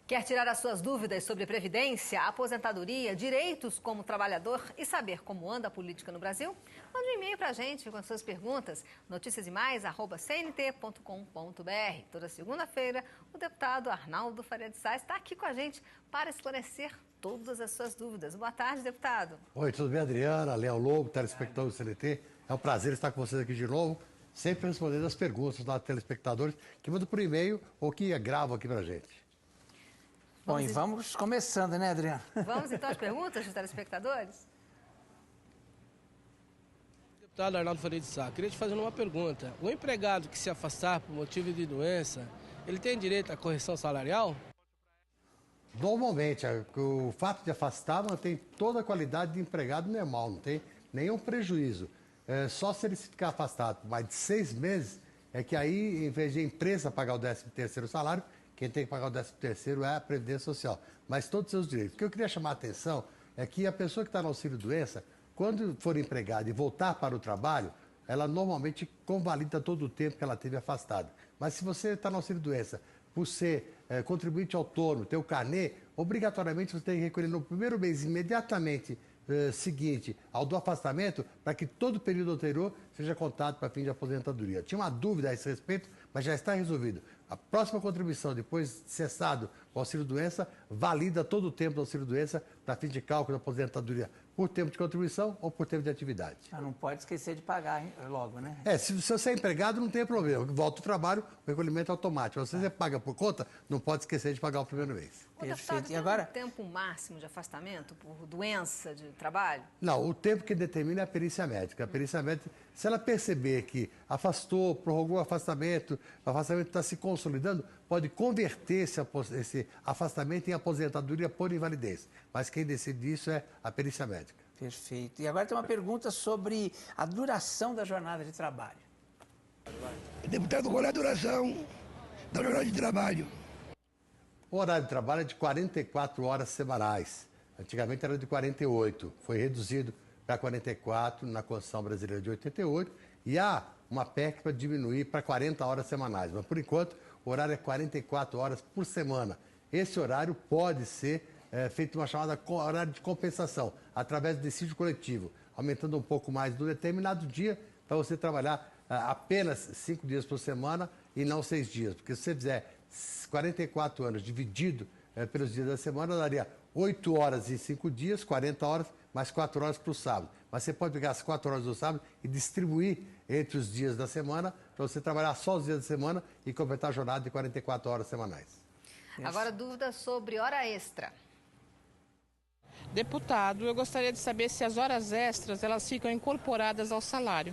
Quer tirar as suas dúvidas sobre previdência, aposentadoria, direitos como trabalhador e saber como anda a política no Brasil? Mande um e-mail para a gente com as suas perguntas, noticiasdemais@cnt.com.br. Toda segunda-feira, o deputado Arnaldo Faria de Sá está aqui com a gente para esclarecer todas as suas dúvidas. Boa tarde, deputado. Oi, tudo bem, Adriana, Léo Lobo, telespectador do CNT. É um prazer estar com vocês aqui de novo, sempre respondendo as perguntas dos telespectadores que mandam por e-mail ou que gravam aqui para a gente. Bom, e vamos começando, né, Adriana? Vamos então às perguntas dos telespectadores? Deputado Arnaldo Faria de Sá, queria te fazer uma pergunta. O empregado que se afastar por motivo de doença, ele tem direito à correção salarial? Normalmente, o fato de afastar mantém toda a qualidade de empregado normal, não tem nenhum prejuízo. Só se ele ficar afastado por mais de 6 meses, é que aí, em vez de a empresa pagar o 13º salário, quem tem que pagar o 13º é a Previdência Social, mas todos os seus direitos. O que eu queria chamar a atenção é que a pessoa que está no auxílio-doença, quando for empregada e voltar para o trabalho, ela normalmente convalida todo o tempo que ela teve afastada. Mas se você está no auxílio-doença, por ser contribuinte autônomo, ter o carnê, obrigatoriamente você tem que recolher no primeiro mês imediatamente seguinte ao do afastamento, para que todo o período anterior seja contado para fim de aposentadoria. Tinha uma dúvida a esse respeito, mas já está resolvido. A próxima contribuição, depois de cessado o auxílio-doença, valida todo o tempo do auxílio-doença para fim de cálculo da aposentadoria por tempo de contribuição ou por tempo de atividade. Mas não pode esquecer de pagar, hein, logo, né? Se você é empregado, não tem problema. Volta ao trabalho, o recolhimento é automático. Se você paga por conta, não pode esquecer de pagar o primeiro mês. Perfeito. E agora? Tem um tempo máximo de afastamento por doença de trabalho? Não, o tempo que determina é a perícia médica. A perícia médica, se ela perceber que afastou, prorrogou o afastamento está se consolidando, pode converter esse afastamento em aposentadoria por invalidez. Mas quem decide isso é a perícia médica. Perfeito. E agora tem uma pergunta sobre a duração da jornada de trabalho. Deputado, qual é a duração da jornada de trabalho? O horário de trabalho é de 44 horas semanais. Antigamente era de 48. Foi reduzido para 44 na Constituição Brasileira de 88 e há uma PEC para diminuir para 40 horas semanais. Mas, por enquanto, o horário é 44 horas por semana. Esse horário pode ser feito uma chamada horário de compensação, através do decídio coletivo, aumentando um pouco mais no determinado dia, para você trabalhar apenas 5 dias por semana e não 6 dias. Porque se você fizer 44 anos dividido pelos dias da semana, daria 8 horas em 5 dias, 40 horas, mais 4 horas para o sábado. Mas você pode pegar as 4 horas do sábado e distribuir entre os dias da semana, para você trabalhar só os dias da semana e completar a jornada de 44 horas semanais. Agora, dúvida sobre hora extra. Deputado, eu gostaria de saber se as horas extras elas ficam incorporadas ao salário.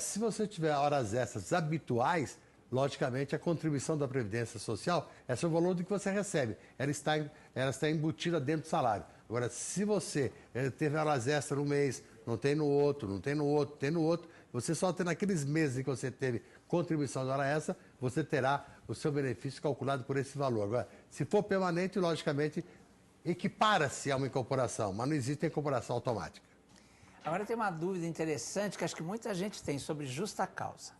Se você tiver horas extras habituais, logicamente a contribuição da Previdência Social é sobre o valor do que você recebe. Ela está embutida dentro do salário. Agora, se você teve horas extras no mês, não tem no outro, não tem no outro, tem no outro, você só tem naqueles meses em que você teve contribuição de hora extra, você terá o seu benefício calculado por esse valor. Agora, se for permanente, logicamente, equipara-se a uma incorporação, mas não existe incorporação automática. Agora tem uma dúvida interessante que acho que muita gente tem sobre justa causa.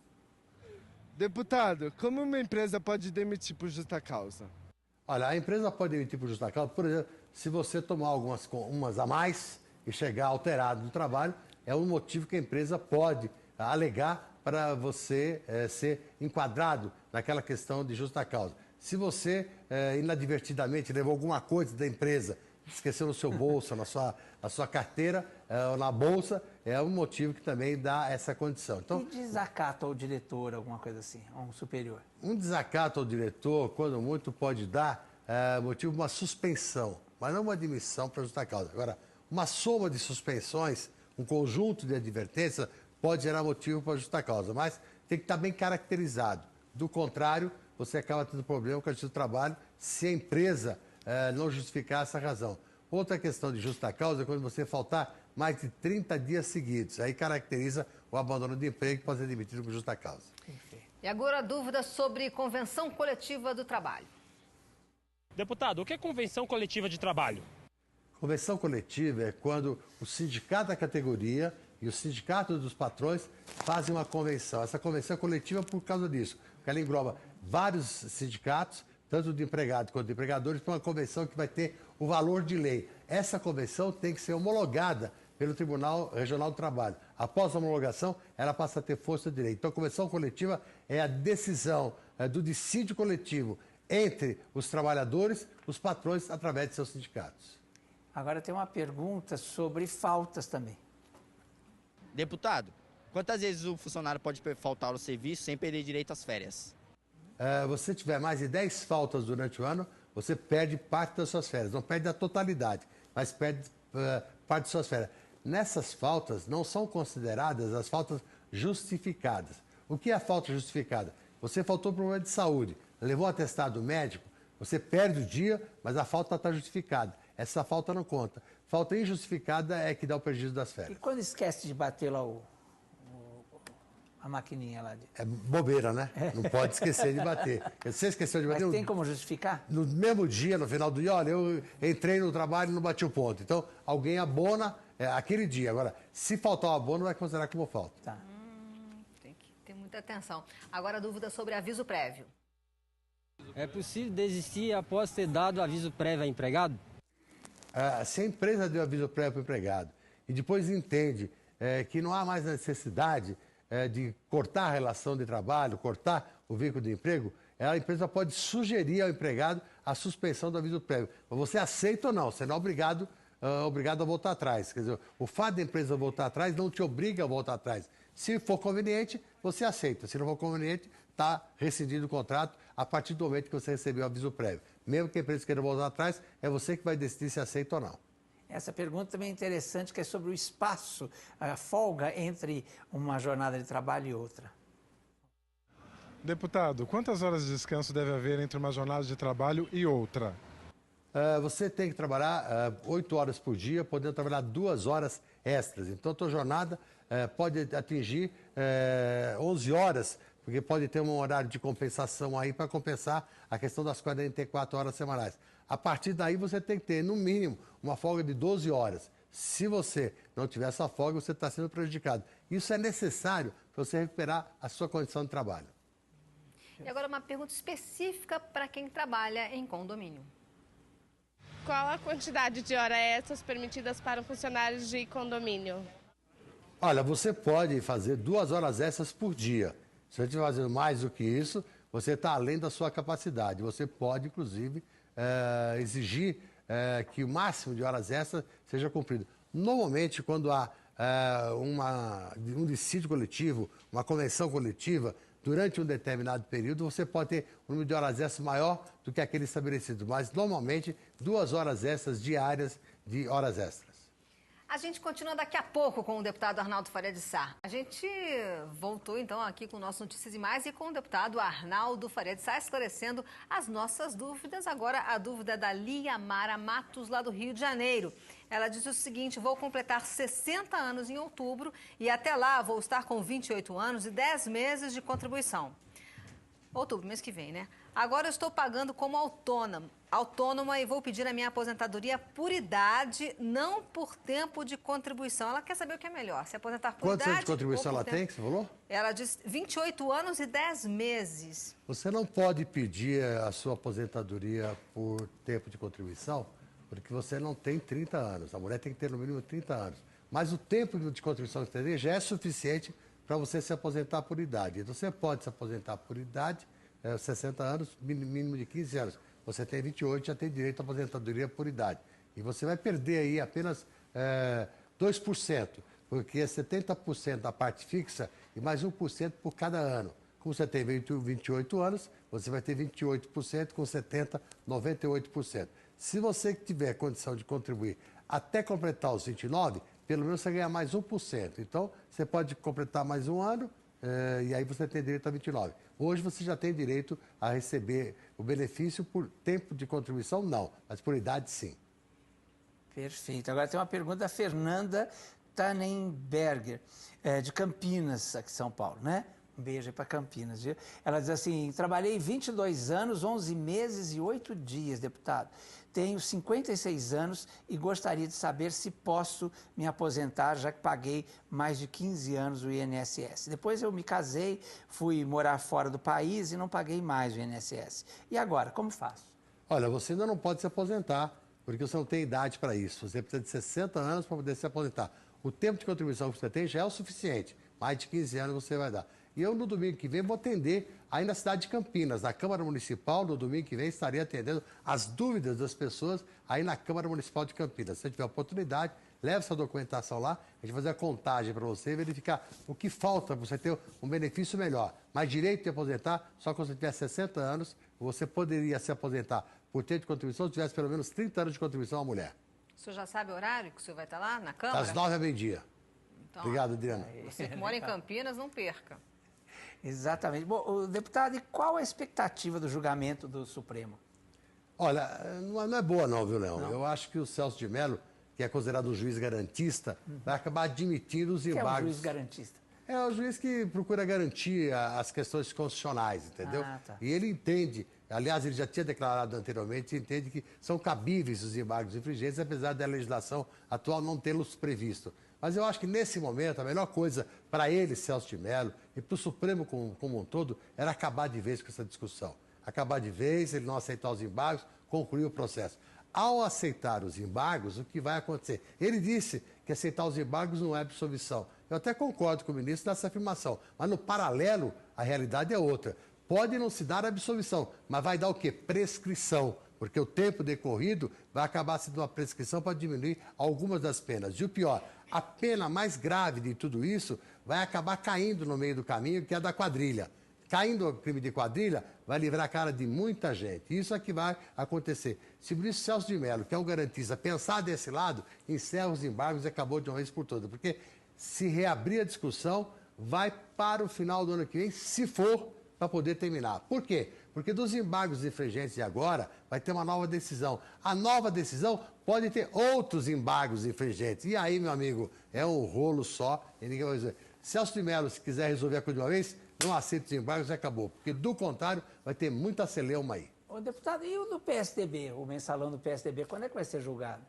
Deputado, como uma empresa pode demitir por justa causa? Olha, a empresa pode demitir por justa causa, por exemplo, se você tomar umas a mais e chegar alterado no trabalho, é um motivo que a empresa pode alegar para você ser enquadrado naquela questão de justa causa. Se você inadvertidamente levou alguma coisa da empresa, esqueceu no seu bolso, na sua carteira ou na bolsa, é um motivo que também dá essa condição. Então, e desacato ao diretor, alguma coisa assim, a um superior? Um desacato ao diretor, quando muito, pode dar motivo de uma suspensão, mas não uma admissão para justa causa. Agora, uma soma de suspensões, um conjunto de advertências, pode gerar motivo para justa causa, mas tem que estar bem caracterizado. Do contrário, você acaba tendo problema com a Justiça do Trabalho se a empresa não justificar essa razão. Outra questão de justa causa é quando você faltar mais de 30 dias seguidos. Aí caracteriza o abandono de emprego que pode ser demitido por justa causa. E agora a dúvida sobre convenção coletiva do trabalho. Deputado, o que é convenção coletiva de trabalho? Convenção coletiva é quando o sindicato da categoria e o sindicato dos patrões fazem uma convenção. Essa convenção é coletiva por causa disso, porque ela engloba vários sindicatos tanto de empregado quanto de empregadores, para uma convenção que vai ter o valor de lei. Essa convenção tem que ser homologada pelo Tribunal Regional do Trabalho. Após a homologação, ela passa a ter força de lei. Então, a convenção coletiva é a decisão do dissídio coletivo entre os trabalhadores, os patrões, através de seus sindicatos. Agora tem uma pergunta sobre faltas também. Deputado, quantas vezes o funcionário pode faltar ao serviço sem perder direito às férias? Você tiver mais de 10 faltas durante o ano, você perde parte das suas férias. Não perde a totalidade, mas perde parte das suas férias. Nessas faltas não são consideradas as faltas justificadas. O que é a falta justificada? Você faltou por problema de saúde, levou um atestado médico, você perde o dia, mas a falta está justificada. Essa falta não conta. Falta injustificada é que dá o prejuízo das férias. E quando esquece de bater lá a maquininha lá? É bobeira, né? Não pode esquecer de bater. Você esqueceu de bater? Mas tem como justificar? No mesmo dia, no final do dia, olha, eu entrei no trabalho e não bati o ponto. Então, alguém abona aquele dia. Agora, se faltar o abono, vai considerar como falta. Tá. Tem que ter muita atenção. Agora, a dúvida sobre aviso prévio. É possível desistir após ter dado aviso prévio ao empregado? Se a empresa deu aviso prévio para o empregado e depois entende que não há mais necessidade de cortar a relação de trabalho, cortar o vínculo de emprego, a empresa pode sugerir ao empregado a suspensão do aviso prévio. Mas você aceita ou não? Você não é obrigado a voltar atrás. Quer dizer, o fato da empresa voltar atrás não te obriga a voltar atrás. Se for conveniente, você aceita. Se não for conveniente, está rescindido o contrato a partir do momento que você recebeu o aviso prévio. Mesmo que a empresa queira voltar atrás, é você que vai decidir se aceita ou não. Essa pergunta também é interessante, que é sobre o espaço, a folga entre uma jornada de trabalho e outra. Deputado, quantas horas de descanso deve haver entre uma jornada de trabalho e outra? Você tem que trabalhar 8 horas por dia, podendo trabalhar 2 horas extras. Então, a tua jornada pode atingir 11 horas, porque pode ter um horário de compensação aí para compensar a questão das 44 horas semanais. A partir daí, você tem que ter, no mínimo, uma folga de 12 horas. Se você não tiver essa folga, você está sendo prejudicado. Isso é necessário para você recuperar a sua condição de trabalho. E agora uma pergunta específica para quem trabalha em condomínio. Qual a quantidade de horas extras permitidas para funcionários de condomínio? Olha, você pode fazer 2 horas extras por dia. Se você estiver fazendo mais do que isso, você está além da sua capacidade. Você pode, inclusive, exigir que o máximo de horas extras seja cumprido. Normalmente, quando há um dissídio coletivo, uma convenção coletiva, durante um determinado período, você pode ter um número de horas extras maior do que aquele estabelecido. Mas, normalmente, 2 horas extras diárias de horas extras. A gente continua daqui a pouco com o deputado Arnaldo Faria de Sá. A gente voltou então aqui com o nosso Notícias e Mais e com o deputado Arnaldo Faria de Sá esclarecendo as nossas dúvidas. Agora a dúvida é da Liamara Matos, lá do Rio de Janeiro. Ela diz o seguinte: vou completar 60 anos em outubro e até lá vou estar com 28 anos e 10 meses de contribuição. Outubro, mês que vem, né? Agora eu estou pagando como autônoma e vou pedir a minha aposentadoria por idade, não por tempo de contribuição. Ela quer saber o que é melhor, se aposentar por idade... Quantos anos de contribuição ela tem, que você falou? Ela diz 28 anos e 10 meses. Você não pode pedir a sua aposentadoria por tempo de contribuição, porque você não tem 30 anos. A mulher tem que ter no mínimo 30 anos. Mas o tempo de contribuição que você tem já é suficiente para você se aposentar por idade. Então, você pode se aposentar por idade, 60 anos, mínimo de 15 anos. Você tem 28, já tem direito à aposentadoria por idade. E você vai perder aí apenas 2%, porque é 70% da parte fixa e mais 1% por cada ano. Como você tem 28 anos, você vai ter 28%, com 70%, 98%. Se você tiver condição de contribuir até completar os 29, pelo menos você ganha mais 1%. Então, você pode completar mais um ano e aí você tem direito a 29. Hoje você já tem direito a receber o benefício por tempo de contribuição, não, mas por idade, sim. Perfeito. Agora tem uma pergunta da Fernanda Tannenberger, de Campinas, aqui em São Paulo, né? Um beijo aí para Campinas, viu? Ela diz assim, trabalhei 22 anos, 11 meses e 8 dias, deputado. Tenho 56 anos e gostaria de saber se posso me aposentar, já que paguei mais de 15 anos o INSS. Depois eu me casei, fui morar fora do país e não paguei mais o INSS. E agora, como faço? Olha, você ainda não pode se aposentar, porque você não tem idade para isso. Você precisa de 60 anos para poder se aposentar. O tempo de contribuição que você tem já é o suficiente. Mais de 15 anos você vai dar. E eu, no domingo que vem, vou atender aí na cidade de Campinas, na Câmara Municipal. No domingo que vem, estarei atendendo as dúvidas das pessoas aí na Câmara Municipal de Campinas. Se você tiver oportunidade, leve essa documentação lá, a gente vai fazer a contagem para você, verificar o que falta para você ter um benefício melhor. Mas direito de aposentar, só quando você tiver 60 anos, você poderia se aposentar por tempo de contribuição se tivesse pelo menos 30 anos de contribuição à mulher. O senhor já sabe o horário que o senhor vai estar lá na Câmara? Das 9 ao meio-dia. Então, obrigado, Adriana. Você que mora em Campinas, não perca. Exatamente. Bom, deputado, e qual a expectativa do julgamento do Supremo? Olha, não é boa não, viu, Leão? Eu acho que o Celso de Mello, que é considerado um juiz garantista, vai acabar admitindo os embargos. Que é um juiz garantista? É o juiz que procura garantir as questões constitucionais, entendeu? Tá. E ele entende, aliás, ele já tinha declarado anteriormente, entende que são cabíveis os embargos infringentes, apesar da legislação atual não tê-los previsto. Mas eu acho que, nesse momento, a melhor coisa para ele, Celso de Mello, e para o Supremo como um todo, era acabar de vez com essa discussão. Acabar de vez, ele não aceitar os embargos, concluir o processo. Ao aceitar os embargos, o que vai acontecer? Ele disse que aceitar os embargos não é absolvição. Eu até concordo com o ministro nessa afirmação, mas no paralelo, a realidade é outra. Pode não se dar absolvição, mas vai dar o quê? Prescrição. Porque o tempo decorrido vai acabar sendo uma prescrição para diminuir algumas das penas. E o pior, a pena mais grave de tudo isso vai acabar caindo no meio do caminho, que é a da quadrilha. Caindo o crime de quadrilha, vai livrar a cara de muita gente. Isso é que vai acontecer. Se o ministro Celso de Mello, que é um garantista, pensar desse lado, encerra os embargos e acabou de uma vez por todas. Porque se reabrir a discussão, vai para o final do ano que vem, se for, para poder terminar. Por quê? Porque dos embargos infringentes de agora, vai ter uma nova decisão. A nova decisão pode ter outros embargos infringentes. E aí, meu amigo, é um rolo só e ninguém vai resolver. Celso de Mello, se quiser resolver a coisa de uma vez, não aceita os embargos e acabou. Porque, do contrário, vai ter muita celeuma aí. Ô, deputado, e o do PSDB, o mensalão do PSDB, quando é que vai ser julgado?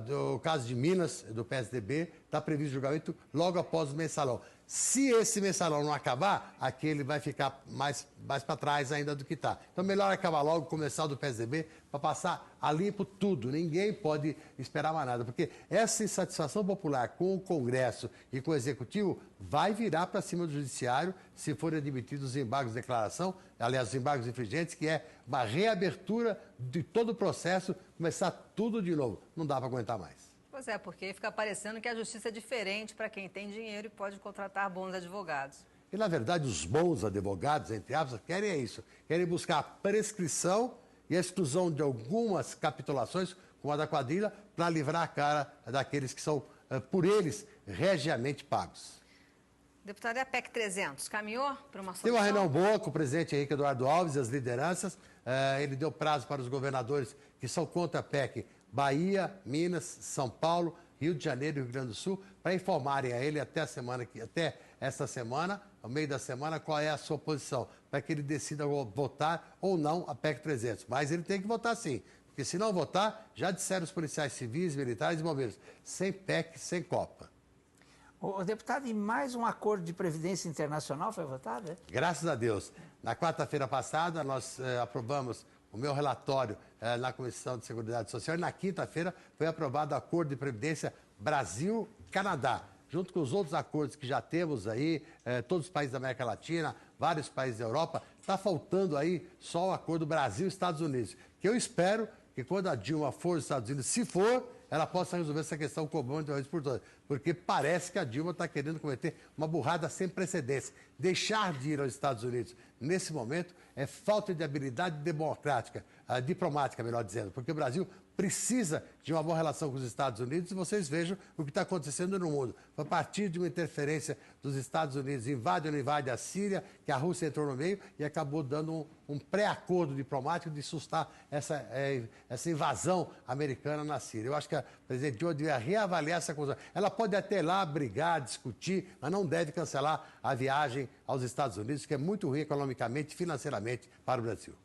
Do caso de Minas, do PSDB, está previsto julgamento logo após o mensalão. Se esse mensalão não acabar, aquele vai ficar mais para trás ainda do que está. Então, melhor acabar logo, começar do PSDB, para passar a limpo tudo. Ninguém pode esperar mais nada, porque essa insatisfação popular com o Congresso e com o Executivo vai virar para cima do Judiciário se forem admitidos os embargos de declaração, aliás, os embargos infringentes, que é uma reabertura de todo o processo, começar tudo de novo. Não dá para aguentar mais. Pois é, porque fica parecendo que a justiça é diferente para quem tem dinheiro e pode contratar bons advogados. E, na verdade, os bons advogados, entre aspas, querem é isso. Querem buscar a prescrição e a exclusão de algumas capitulações, como a da quadrilha, para livrar a cara daqueles que são, por eles, regiamente pagos. Deputado, e a PEC 300? Caminhou para uma solução? Teve uma reunião boa com o presidente Henrique Eduardo Alves e as lideranças. Ele deu prazo para os governadores que são contra a PEC, Bahia, Minas, São Paulo, Rio de Janeiro e Rio Grande do Sul, para informarem a ele até esta semana, ao meio da semana, qual é a sua posição, para que ele decida votar ou não a PEC 300. Mas ele tem que votar sim, porque se não votar, já disseram os policiais civis, militares e bombeiros, sem PEC, sem Copa. O deputado, e mais um acordo de previdência internacional foi votado? É? Graças a Deus. Na quarta-feira passada, nós aprovamos o meu relatório na Comissão de Seguridade Social e na quinta-feira foi aprovado o acordo de previdência Brasil-Canadá, junto com os outros acordos que já temos aí, todos os países da América Latina, vários países da Europa. Está faltando aí só o acordo Brasil-Estados Unidos, que eu espero que quando a Dilma for aos Estados Unidos, se for, ela possa resolver essa questão comum de uma vez por todas. Porque parece que a Dilma está querendo cometer uma burrada sem precedentes. Deixar de ir aos Estados Unidos nesse momento é falta de habilidade democrática, diplomática, melhor dizendo, porque o Brasil precisa de uma boa relação com os Estados Unidos e vocês vejam o que está acontecendo no mundo. A partir de uma interferência dos Estados Unidos, invade ou não invade a Síria, que a Rússia entrou no meio e acabou dando um pré-acordo diplomático de sustar essa invasão americana na Síria. Eu acho que a presidente Dilma devia reavaliar essa coisa. Ela pode até ir lá brigar, discutir, mas não deve cancelar a viagem aos Estados Unidos, que é muito ruim economicamente e financeiramente para o Brasil.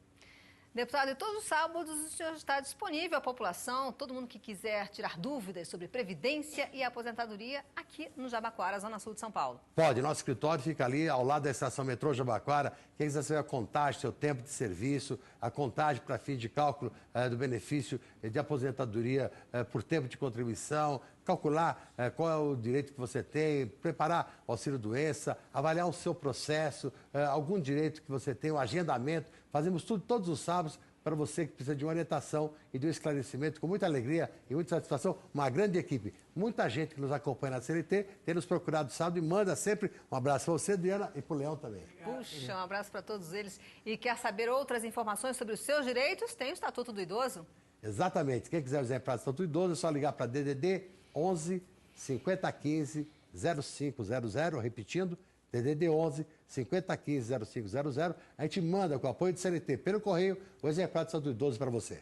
Deputado, e todos os sábados o senhor está disponível à população, todo mundo que quiser tirar dúvidas sobre previdência e aposentadoria aqui no Jabaquara, Zona Sul de São Paulo. Pode, nosso escritório fica ali ao lado da estação metrô Jabaquara. Quem quiser saber a contagem, seu tempo de serviço, a contagem para fim de cálculo do benefício de aposentadoria por tempo de contribuição, calcular qual é o direito que você tem, preparar o auxílio-doença, avaliar o seu processo, algum direito que você tem, o agendamento. Fazemos tudo todos os sábados para você que precisa de uma orientação e de um esclarecimento com muita alegria e muita satisfação. Uma grande equipe, muita gente que nos acompanha na CLT, tem nos procurado sábado e manda sempre um abraço para você, Adriana, e para o Leão também. Puxa, um abraço para todos eles. E quer saber outras informações sobre os seus direitos? Tem o Estatuto do Idoso? Exatamente. Quem quiser usar para o Estatuto do Idoso, é só ligar para DDD 11 5015 0500, repetindo, DDD 11 5015 0500. A gente manda com o apoio do CLT pelo correio o exemplar do Estatuto do Idoso para você.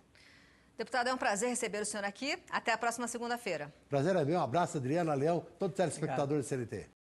Deputado, é um prazer receber o senhor aqui. Até a próxima segunda-feira. Prazer é meu. Um abraço, Adriana, Leão, todos os telespectadores do CLT.